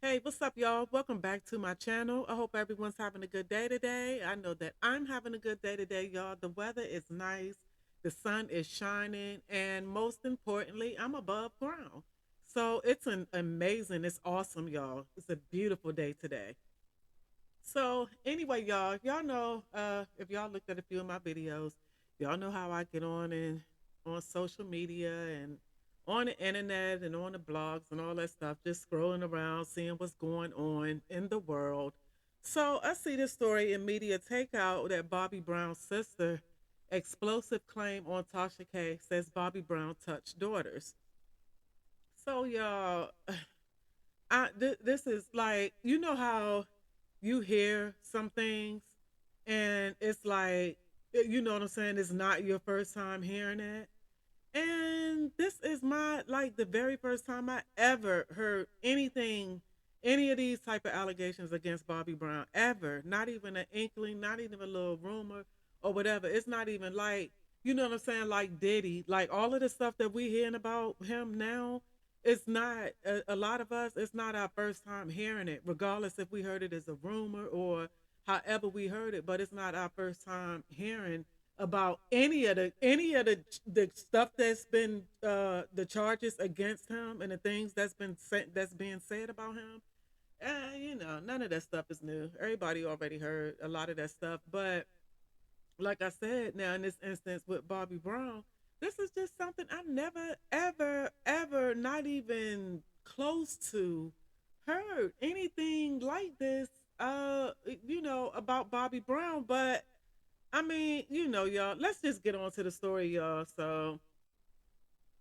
Hey, what's up, y'all? Welcome back to my channel. I hope everyone's having a good day today. I know that I'm having a good day today, y'all. The weather is nice, the sun is shining, and most importantly, I'm above ground. So it's an amazing, it's awesome, y'all. It's a beautiful day today. So anyway, y'all know if y'all looked at a few of my videos, y'all know how I get on and on social media and on the internet and on the blogs and all that stuff, just scrolling around, seeing what's going on in the world. So I see this story in media takeout that Bobby Brown's sister explosive claim on Tasha K says Bobby Brown touched daughters. So y'all, this is like, you know how you hear some things and it's like, you know what I'm saying, it's not your first time hearing it. And this is my, like, the very first time I ever heard anything, any of these type of allegations against Bobby Brown ever. Not even an inkling, not even a little rumor or whatever. It's not even like, you know what I'm saying, like Diddy, like all of the stuff that we hearing about him now. It's not a lot of us. It's not our first time hearing it, regardless if we heard it as a rumor or however we heard it. But it's not our first time hearing about any of the stuff that's been the charges against him and the things that's being said about him. You know, none of that stuff is new. Everybody already heard a lot of that stuff. But like I said, now in this instance with Bobby Brown, this is just something I never, ever, ever, not even close to heard anything like this. You know, about Bobby Brown, but I mean, you know, y'all, let's just get on to the story, y'all. So,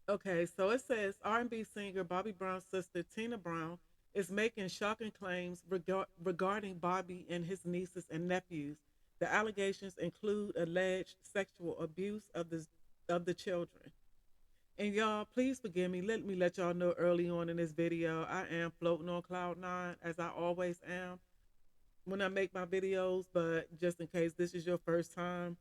okay, so it says R&B singer Bobby Brown's sister, Tina Brown, is making shocking claims regarding Bobby and his nieces and nephews. The allegations include alleged sexual abuse of the children. And y'all, please forgive me. Let me let y'all know early on in this video, I am floating on cloud nine, as I always am when I make my videos, but just in case this is your first time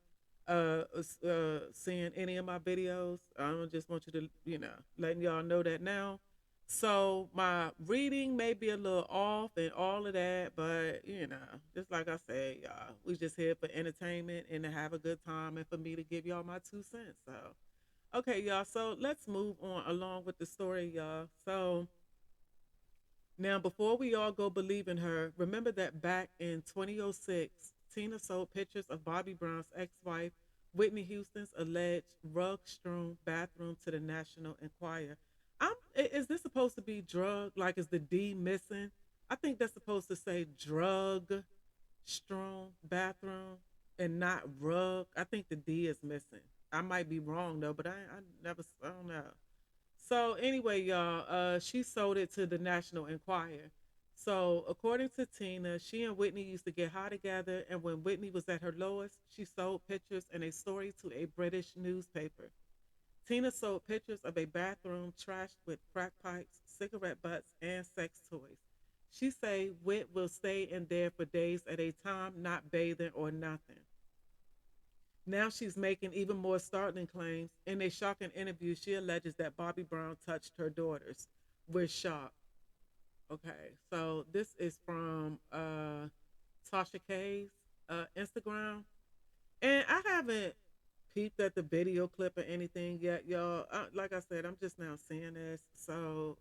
seeing any of my videos, I don't just want you to, you know, letting y'all know that now. So my reading may be a little off and all of that, but you know, just like I said, y'all, we just here for entertainment and to have a good time and for me to give y'all my 2 cents. So, okay, y'all. So let's move on along with the story, y'all. So now, before we all go believe in her, remember that back in 2006, Tina sold pictures of Bobby Brown's ex wife, Whitney Houston's alleged rug strewn bathroom to the National Enquirer. Is this supposed to be drug? Like, is the D missing? I think that's supposed to say drug strewn bathroom and not rug. I think the D is missing. I might be wrong though, but I never, I don't know. So anyway, y'all, she sold it to the National Enquirer. So according to Tina, she and Whitney used to get high together, and when Whitney was at her lowest, she sold pictures and a story to a British newspaper. Tina sold pictures of a bathroom trashed with crack pipes, cigarette butts, and sex toys. She say Whit will stay in there for days at a time, not bathing or nothing. Now she's making even more startling claims. In a shocking interview, she alleges that Bobby Brown touched her daughters. We're shocked. Okay, so this is from Tasha K's Instagram. And I haven't peeped at the video clip or anything yet, y'all. Like I said, I'm just now seeing this. So,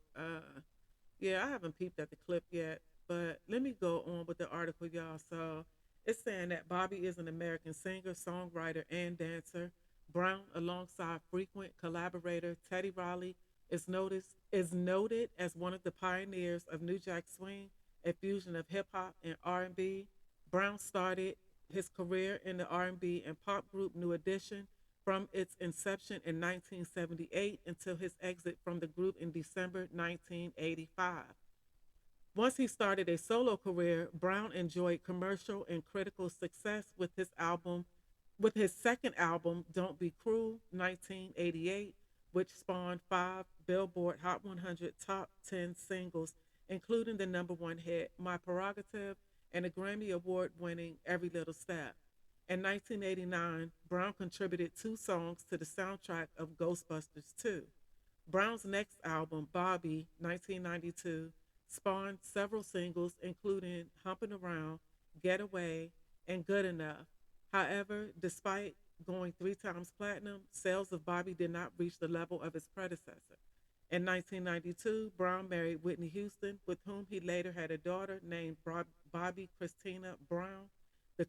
yeah, I haven't peeped at the clip yet. But let me go on with the article, y'all. So, it's saying that Bobby is an American singer, songwriter, and dancer. Brown, alongside frequent collaborator Teddy Riley, is noted as one of the pioneers of New Jack Swing, a fusion of hip hop and R&B. Brown started his career in the R&B and pop group New Edition from its inception in 1978 until his exit from the group in December 1985. Once he started a solo career, Brown enjoyed commercial and critical success with his second album, Don't Be Cruel, 1988, which spawned 5 Billboard Hot 100 top 10 singles, including the number one hit, My Prerogative, and a Grammy Award winning Every Little Step. In 1989, Brown contributed 2 songs to the soundtrack of Ghostbusters 2. Brown's next album, Bobby, 1992, spawned several singles, including Humping Around, Get Away, and Good Enough. However, despite going 3 times platinum, sales of Bobby did not reach the level of its predecessor. In 1992, Brown married Whitney Houston, with whom he later had a daughter named Bobby Christina Brown. The,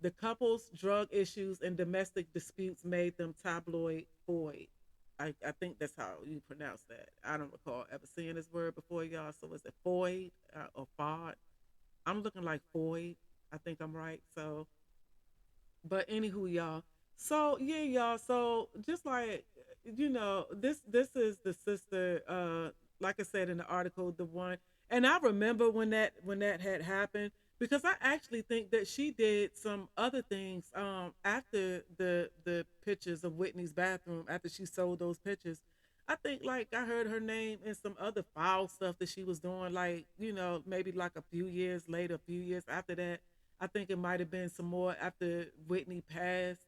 the couple's drug issues and domestic disputes made them tabloid void. I think that's how you pronounce that. I don't recall ever seeing this word before, y'all. So is it Foyd or Fod? I'm looking like Foyd. I think I'm right. So, but anywho, y'all. So yeah, y'all. So just like this is the sister. Like I said in the article, the one, and I remember when that had happened because I actually think that she did some other things after the pictures of Whitney's bathroom after she sold those pictures. I think like I heard her name in some other foul stuff that she was doing, like maybe like a few years later, a few years after that. I think it might have been some more after Whitney passed.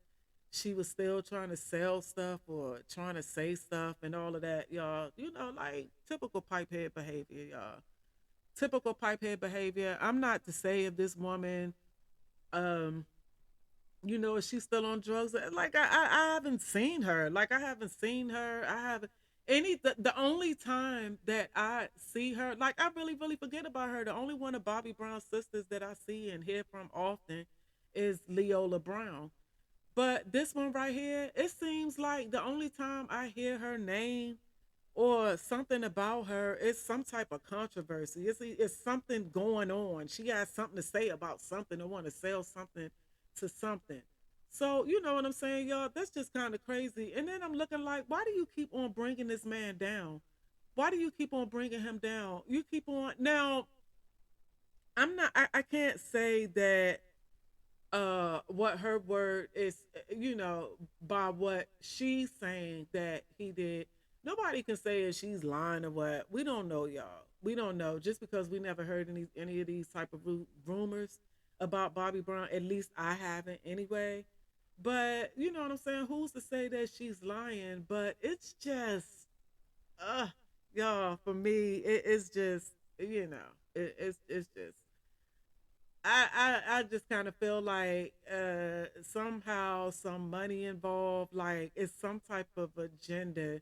She was still trying to sell stuff or trying to say stuff and all of that, y'all. Like typical pipehead behavior, y'all. Typical pipehead behavior. I'm not to say if this woman, um, is she still on drugs? Like I haven't seen her. Like I haven't seen her. I haven't the only time that I see her, like I really, really forget about her. The only one of Bobby Brown's sisters that I see and hear from often is Leola Brown. But this one right here, it seems like the only time I hear her name or something about her is some type of controversy. It's something going on. She has something to say about something or want to sell something to something. So, you know what I'm saying, y'all? That's just kind of crazy. And then I'm looking like, why do you keep on bringing this man down? Why do you keep on bringing him down? You keep on. Now, I can't say that what her word is, by what she's saying that he did. Nobody can say if she's lying or what. We don't know, y'all. We don't know. Just because we never heard any of these type of rumors about Bobby Brown, at least I haven't anyway. But you know what I'm saying? Who's to say that she's lying? But it's just uh y'all, for me, it's just, it's just, I just kind of feel like somehow some money involved, like it's some type of agenda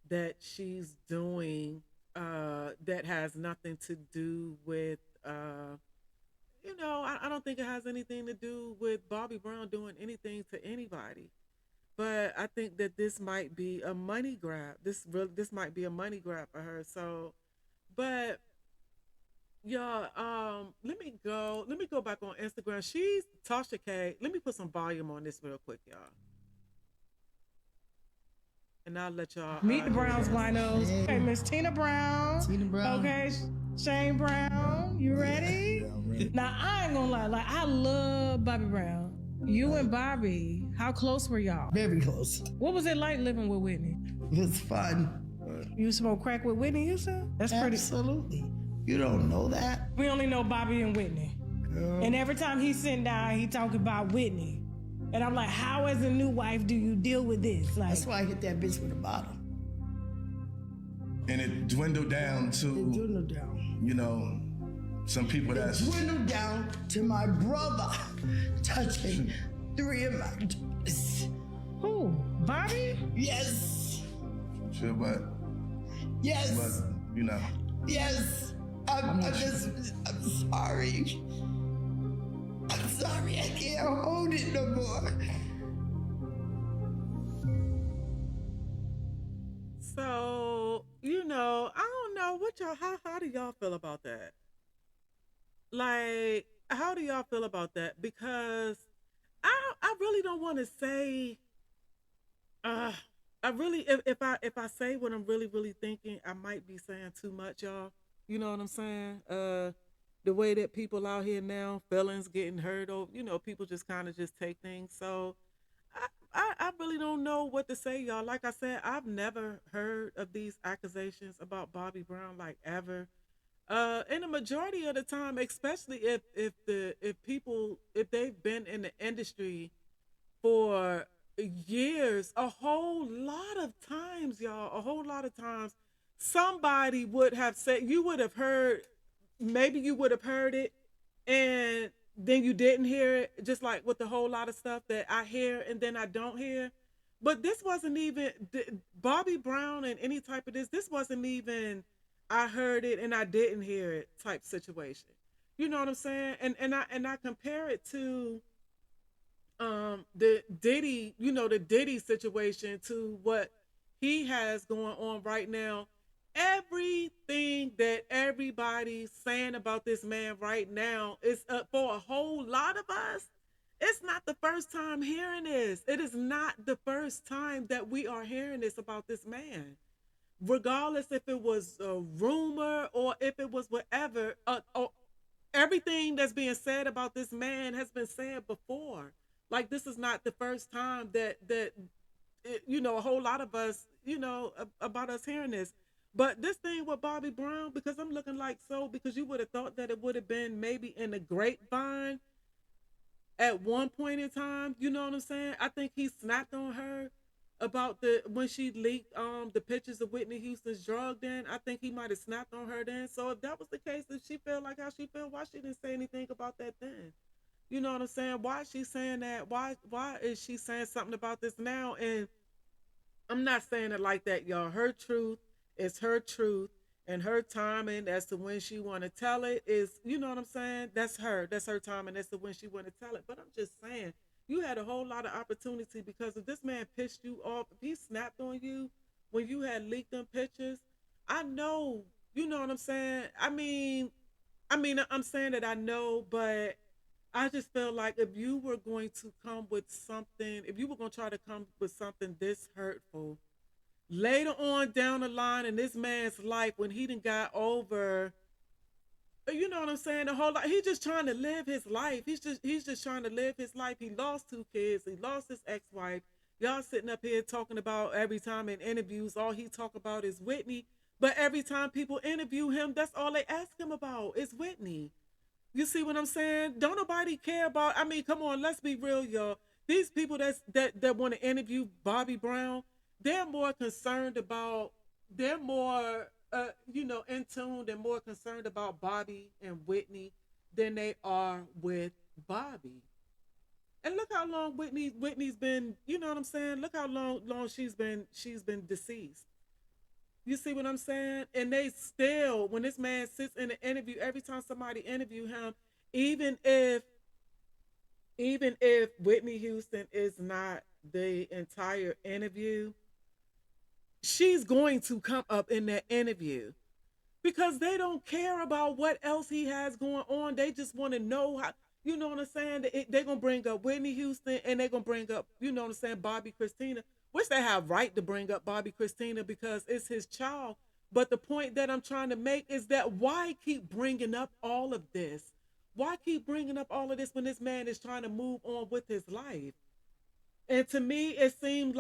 that she's doing that has nothing to do with I don't think it has anything to do with Bobby Brown doing anything to anybody. But I think that this might be a money grab. This might be a money grab for her. So, but yeah, let me go back on Instagram. She's Tasha K. Let me put some volume on this real quick, y'all, and I'll let y'all Meet the hear Browns, this. Winos. Hey. Okay, Miss Tina Brown. Tina Brown. Okay, Shane Brown. You ready? Yeah, I'm ready. Now I ain't gonna lie, like I love Bobby Brown. You and Bobby, how close were y'all? Very close. What was it like living with Whitney? It was fun. You smoke crack with Whitney Houston? That's pretty. Absolutely. You don't know that? We only know Bobby and Whitney. Girl. And every time he's sitting down, he talking about Whitney. And I'm like, how as a new wife do you deal with this? Like, That's why I hit that bitch with a bottle. And it dwindled down to, It dwindled down. some people It that's dwindled down to my brother touching 3 of my daughters. who? Bobby? Yes. sure, but Yes. Yes. I'm sorry. I'm sorry. I can't hold it no more. So, I don't know what y'all, how do y'all feel about that? Like, how do y'all feel about that? Because I really don't want to say, uh, I really, if I say what I'm really, really thinking, I might be saying too much, y'all. You know what I'm saying? The way that people out here now, feelings getting hurt over, people just kind of just take things. So, I really don't know what to say, y'all. Like I said, I've never heard of these accusations about Bobby Brown, like ever. And the majority of the time, especially if they've been in the industry for years, a whole lot of times, y'all, a whole lot of times, somebody would have said, you would have heard, maybe you would have heard it, and then you didn't hear it, just like with a whole lot of stuff that I hear and then I don't hear. But this wasn't even Bobby Brown and any type of this wasn't even I heard it and I didn't hear it type situation. You know what I'm saying? And I compare it to the Diddy, the Diddy situation, to what he has going on right now. Everything that everybody's saying about this man right now is for a whole lot of us. It's not the first time hearing this. It is not the first time that we are hearing this about this man. Regardless if it was a rumor or if it was whatever, everything that's being said about this man has been said before. Like, this is not the first time that a whole lot of us, about us hearing this. But this thing with Bobby Brown, because I'm looking like, so because you would have thought that it would have been maybe in the grapevine at one point in time. You know what I'm saying? I think he snapped on her about the when she leaked the pictures of Whitney Houston's drug den. I think he might have snapped on her then. So if that was the case, if she felt like how she felt, why she didn't say anything about that then? You know what I'm saying? Why is she saying that? Why is she saying something about this now? And I'm not saying it like that, y'all. Her truth is her truth, and her timing as to when she want to tell it is, you know what I'm saying? That's her. That's her timing as to when she want to tell it. But I'm just saying, you had a whole lot of opportunity, because if this man pissed you off, if he snapped on you when you had leaked them pictures, I know, you know what I'm saying? I'm saying that I know, but I just feel like if you were going to come with something, if you were going to try to come with something this hurtful later on down the line in this man's life, when he done got over, you know what I'm saying, the whole lot, he's just trying to live his life. He's just trying to live his life. He lost 2 kids. He lost his ex-wife. Y'all sitting up here talking about, every time in interviews, all he talk about is Whitney. But every time people interview him, that's all they ask him about is Whitney. You see what I'm saying? Don't nobody care about. I mean, come on, let's be real, y'all. These people that want to interview Bobby Brown, they're more concerned about. They're more, in tune. They're more concerned about Bobby and Whitney than they are with Bobby. And look how long Whitney's been. You know what I'm saying? Look how long she's been deceased. You see what I'm saying? And they still, when this man sits in an interview, every time somebody interview him, even if even if Whitney Houston is not the entire interview, she's going to come up in that interview, because they don't care about what else he has going on. They just want to know how, you know what I'm saying? They're going to bring up Whitney Houston, and they're going to bring up, you know what I'm saying, Bobby Christina, which they have right to bring up Bobby Christina because it's his child. But the point that I'm trying to make is that why keep bringing up all of this? Why keep bringing up all of this when this man is trying to move on with his life? And to me, it seems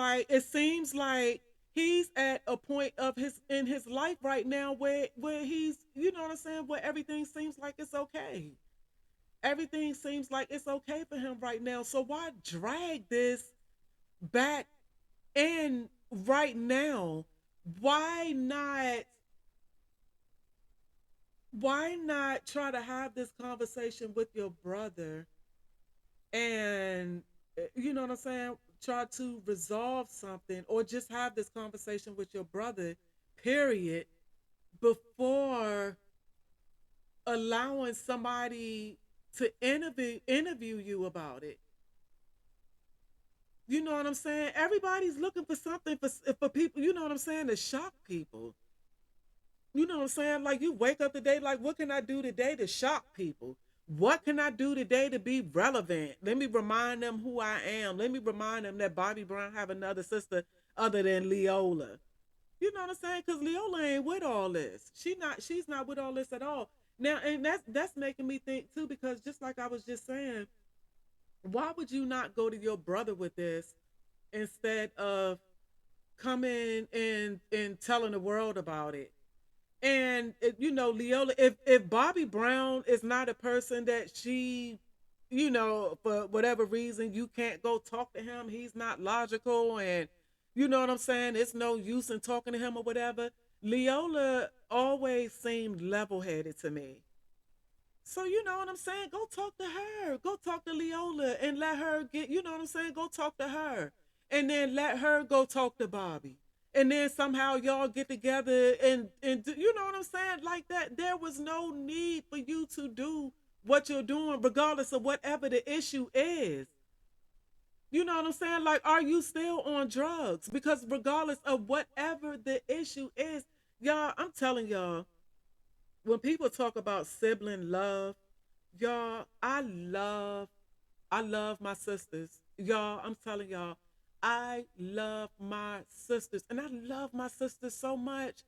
like he's at a point of his life right now where he's, you know what I'm saying, where everything seems like it's okay. Everything seems like it's okay for him right now. So why drag this back in right now? Why not why not try to have this conversation with your brother, and you know what I'm saying, try to resolve something, or just have this conversation with your brother, period, before allowing somebody to interview you about it. You know what I'm saying? Everybody's looking for something for people, you know what I'm saying, to shock people. You know what I'm saying? Like, you wake up today, like, what can I do today to shock people? What can I do today to be relevant? Let me remind them who I am. Let me remind them that Bobby Brown have another sister other than Leola. You know what I'm saying? Because Leola ain't with all this. She's not with all this at all. Now, and that's making me think too, because just like I was just saying, why would you not go to your brother with this instead of coming and telling the world about it? And Leola, if Bobby Brown is not a person that she, for whatever reason, you can't go talk to him, he's not logical, and you know what I'm saying, it's no use in talking to him or whatever, Leola always seemed level headed to me. So you know what I'm saying? Go talk to her. Go talk to Leola and let her get, you know what I'm saying? Go talk to her. And then let her go talk to Bobby. And then somehow y'all get together and do, you know what I'm saying? Like that. There was no need for you to do what you're doing, regardless of whatever the issue is. You know what I'm saying? Like, are you still on drugs? Because regardless of whatever the issue is, y'all, I'm telling y'all, when people talk about sibling love, y'all, I love my sisters. Y'all, I'm telling y'all, I love my sisters. And I love my sisters so much.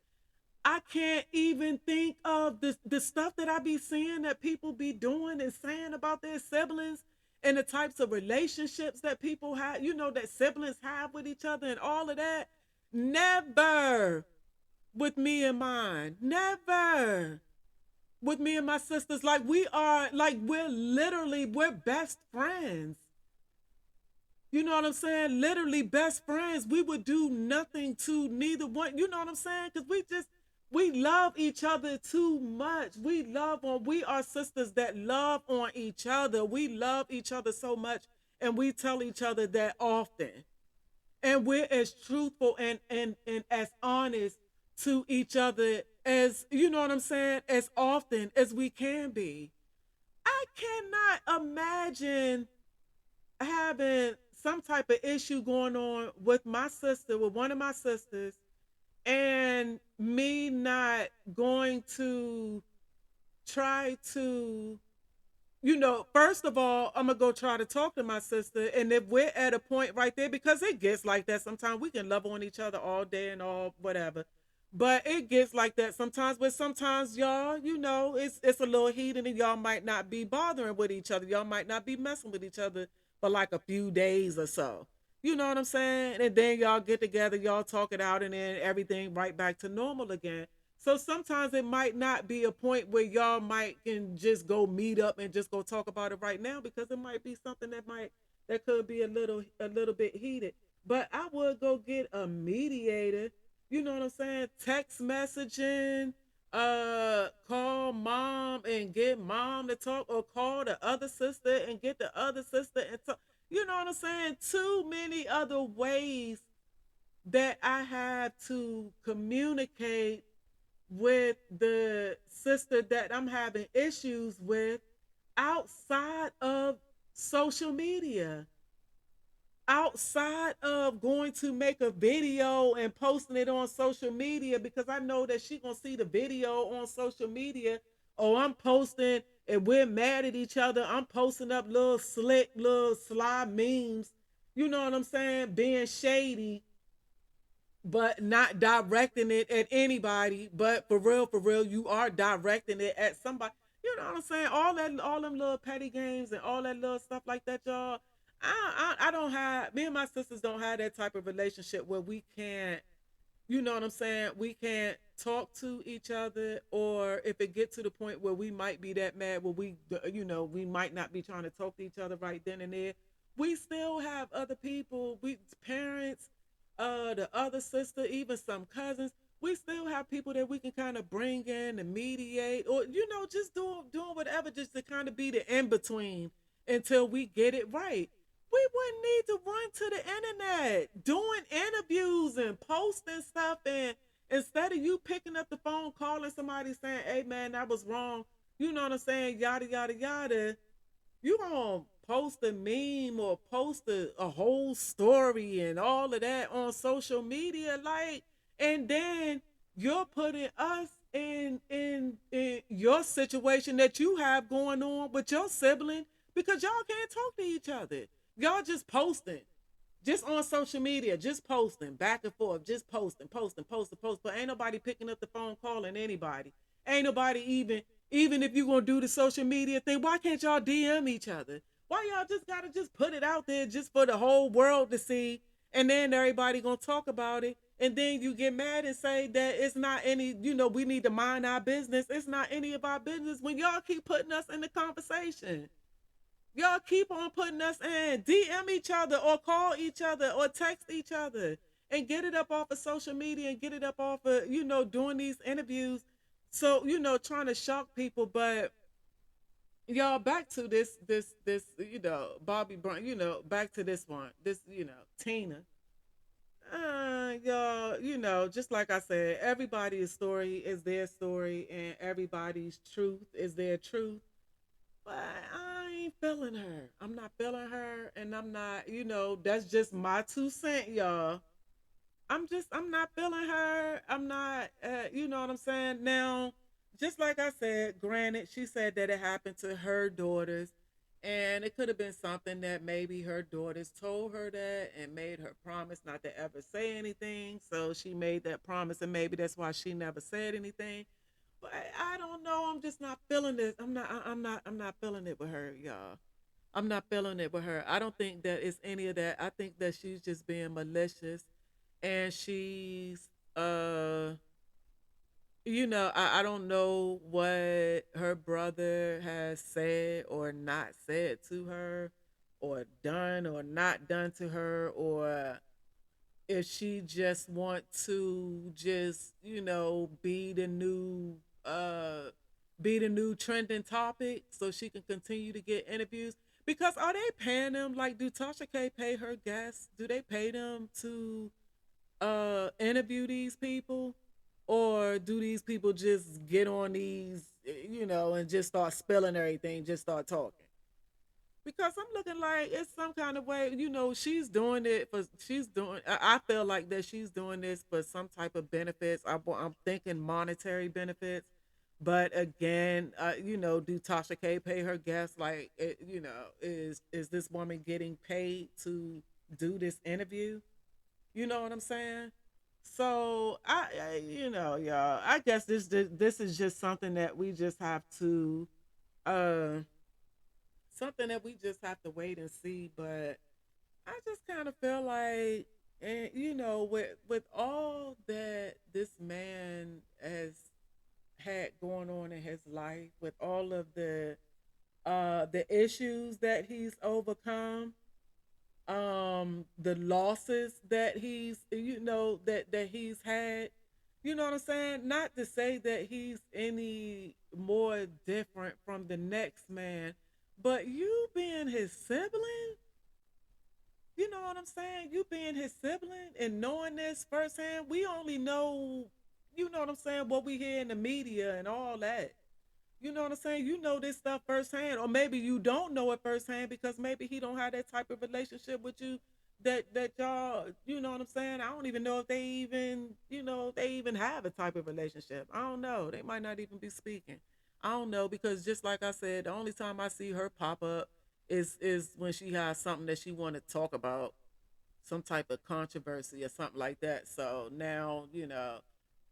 I can't even think of the stuff that I be seeing that people be doing and saying about their siblings and the types of relationships that people have, you know, that siblings have with each other and all of that. Never with me and mine. Never with me and my sisters. Like we are, like we're best friends. You know what I'm saying? Literally best friends. We would do nothing to neither one. You know what I'm saying? Because we love each other too much. We are sisters that love on each other. We love each other so much. And we tell each other that often. And we're as truthful and as honest to each other as, you know what I'm saying, as often as we can be. I cannot imagine having some type of issue going on with my sister, with one of my sisters, and me not going to try to, you know, first of all, I'm gonna go try to talk to my sister. And if we're at a point right there, because it gets like that sometimes, we can love on each other all day and all whatever. But it gets like that sometimes, but sometimes y'all, you know, it's a little heated and y'all might not be bothering with each other. Y'all might not be messing with each other for like a few days or so. You know what I'm saying? And then y'all get together, y'all talk it out, and then everything right back to normal again. So sometimes it might not be a point where y'all might can just go meet up and just go talk about it right now, because it might be something that could be a little bit heated. But I would go get a mediator. You know what I'm saying? Text messaging, call mom and get mom to talk, or call the other sister and get the other sister and talk. You know what I'm saying? Too many other ways that I have to communicate with the sister that I'm having issues with outside of social media, outside of going to make a video and posting it on social media, because I know that she gonna see the video on social media. Oh, I'm posting and we're mad at each other. I'm posting up little slick, little sly memes. You know what I'm saying? Being shady, but not directing it at anybody. But for real, you are directing it at somebody. You know what I'm saying? All them little petty games and all that little stuff like that, y'all. I don't have, me and my sisters don't have that type of relationship where we can't, you know what I'm saying? We can't talk to each other, or if it get to the point where we might be that mad, where we might not be trying to talk to each other right then and there. We still have other people, we parents, the other sister, even some cousins. We still have people that we can kind of bring in and mediate, or just doing whatever, just to kind of be the in between until we get it right. We wouldn't need to run to the internet doing interviews and posting stuff, and instead of you picking up the phone, calling somebody saying, hey man, that was wrong, you know what I'm saying, yada yada yada, you gonna post a meme or post a whole story and all of that on social media, like, and then you're putting us in your situation that you have going on with your sibling, because y'all can't talk to each other. Y'all just posting, just on social media, just posting back and forth, just posting, but ain't nobody picking up the phone calling anybody. Ain't nobody even if you gonna do the social media thing, why can't y'all DM each other? Why y'all just gotta just put it out there just for the whole world to see, and then everybody gonna talk about it, and then you get mad and say that it's not any, we need to mind our business. It's not any of our business when y'all keep putting us in the conversation. Y'all keep on putting us in. DM each other or call each other or text each other. and get it up off of social media and get it up off of, doing these interviews. So, trying to shock people. But y'all, back to this, Bobby Brown, back to this one, this, Tina. Y'all, just like I said, everybody's story is their story and everybody's truth is their truth. But I ain't feeling her. I'm not feeling her. And I'm not, that's just my 2 cents, y'all. I'm not feeling her. I'm not, you know what I'm saying? Now, just like I said, granted, she said that it happened to her daughters. And it could have been something that maybe her daughters told her that and made her promise not to ever say anything. So she made that promise, and maybe that's why she never said anything. But I don't know. I'm just not feeling this. I'm not feeling it with her, y'all. I'm not feeling it with her. I don't think that it's any of that. I think that she's just being malicious, and she's I don't know what her brother has said or not said to her, or done or not done to her, or if she just want to just uh be the new trending topic so she can continue to get interviews. Because are they paying them? Like, do Tasha K pay her guests? Do they pay them to interview these people, or do these people just get on these, and just start spilling everything, just start talking? Because I'm looking like it's some kind of way, she's doing it for, I feel like that she's doing this for some type of benefits. I'm thinking monetary benefits. But again, do Tasha K pay her guests? Like, is this woman getting paid to do this interview? You know what I'm saying? So y'all, I guess this is just something that we just have to uh something that we just have to wait and see. But I just kind of feel like, and with all that this man has had going on in his life, with all of the issues that he's overcome, the losses that he's had, you know what I'm saying? Not to say that he's any more different from the next man, but you being his sibling, you know what I'm saying? You being his sibling and knowing this firsthand, we only know, you know what I'm saying, what we hear in the media and all that. You know what I'm saying? You know this stuff firsthand, or maybe you don't know it firsthand because maybe he don't have that type of relationship with you, that y'all, you know what I'm saying? I don't even know if they even, they even have a type of relationship. I don't know. They might not even be speaking. I don't know, because just like I said, the only time I see her pop up is when she has something that she want to talk about, some type of controversy or something like that. So now,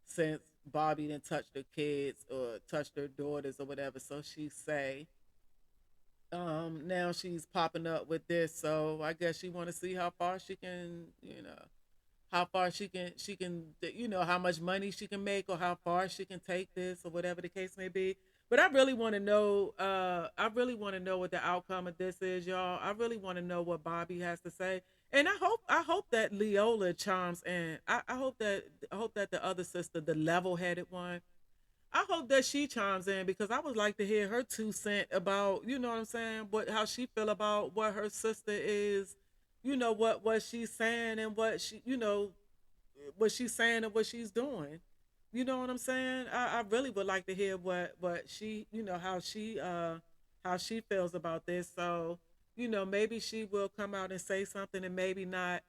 since Bobby didn't touch their kids or touched their daughters or whatever, so she say, now she's popping up with this. So I guess she want to see how far she can, how far she can, how much money she can make, or how far she can take this, or whatever the case may be. But I really want to know, I really want to know what the outcome of this is, y'all. I really want to know what Bobby has to say. And I hope that Leola chimes in. I hope that the other sister, the level-headed one, I hope that she chimes in, because I would like to hear her 2 cents about, you know what I'm saying, how she feel about what her sister is, what she's saying, and what she's saying and what she's doing. You know what I'm saying? I really would like to hear what she, how she feels about this. So, maybe she will come out and say something, and maybe not.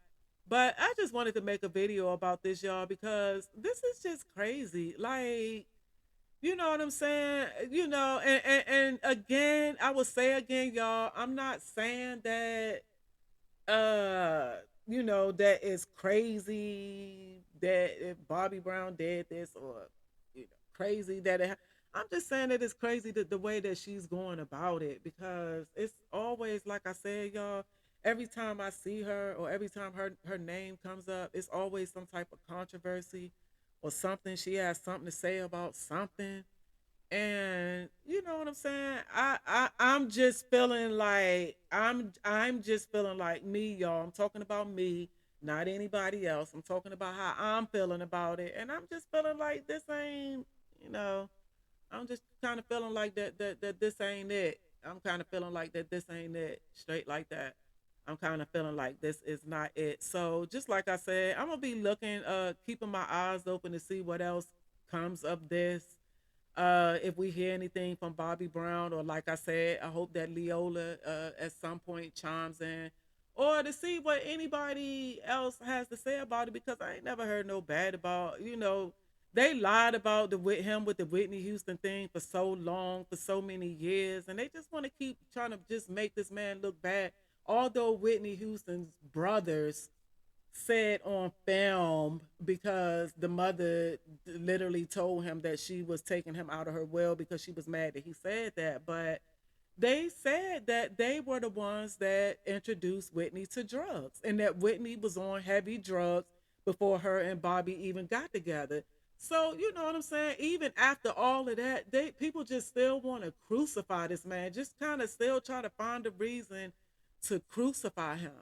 But I just wanted to make a video about this, y'all, because this is just crazy. Like, you know what I'm saying? And again, I will say again, y'all, I'm not saying that uh that is crazy that if Bobby Brown did this, or crazy that I'm just saying that it's crazy that the way that she's going about it, because it's always, like I said, y'all, every time I see her, or every time her name comes up, it's always some type of controversy or something. She has something to say about something. And you know what I'm saying? I'm just feeling like, I'm just feeling like, me, y'all. I'm talking about me. not anybody else. I'm talking about how I'm feeling about it. And I'm just feeling like this ain't, you know, I'm just kind of feeling like that this ain't it. I'm kind of feeling like that this ain't it. Straight like that. I'm kind of feeling like this is not it. So just like I said, I'm gonna be looking, keeping my eyes open to see what else comes of this. If we hear anything from Bobby Brown, or like I said, I hope that Leola at some point chimes in, or to see what anybody else has to say about it, because I ain't never heard no bad about, they lied about him with the Whitney Houston thing for so long, for so many years, and they just want to keep trying to just make this man look bad. Although Whitney Houston's brothers said on film, because the mother literally told him that she was taking him out of her will because she was mad that he said that, but they said that they were the ones that introduced Whitney to drugs, and that Whitney was on heavy drugs before her and Bobby even got together. So, you know what I'm saying? Even after all of that, people just still want to crucify this man, just kind of still try to find a reason to crucify him.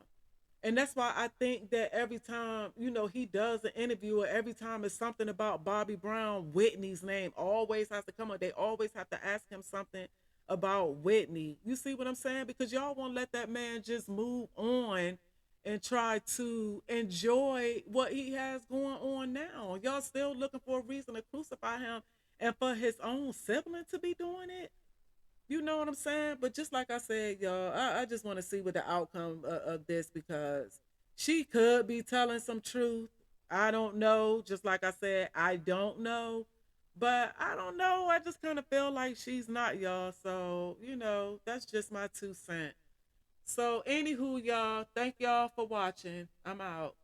And that's why I think that every time, he does an interview, or every time it's something about Bobby Brown, Whitney's name always has to come up. They always have to ask him something about Whitney. You see what I'm saying? Because y'all won't let that man just move on and try to enjoy what he has going on now. Y'all still looking for a reason to crucify him, and for his own sibling to be doing it. You know what I'm saying? But just like I said, y'all, I just want to see what the outcome of this, because she could be telling some truth. I don't know. Just like I said, I don't know. But I don't know. I just kind of feel like she's not, y'all. So, that's just my 2 cents. So, anywho, y'all, thank y'all for watching. I'm out.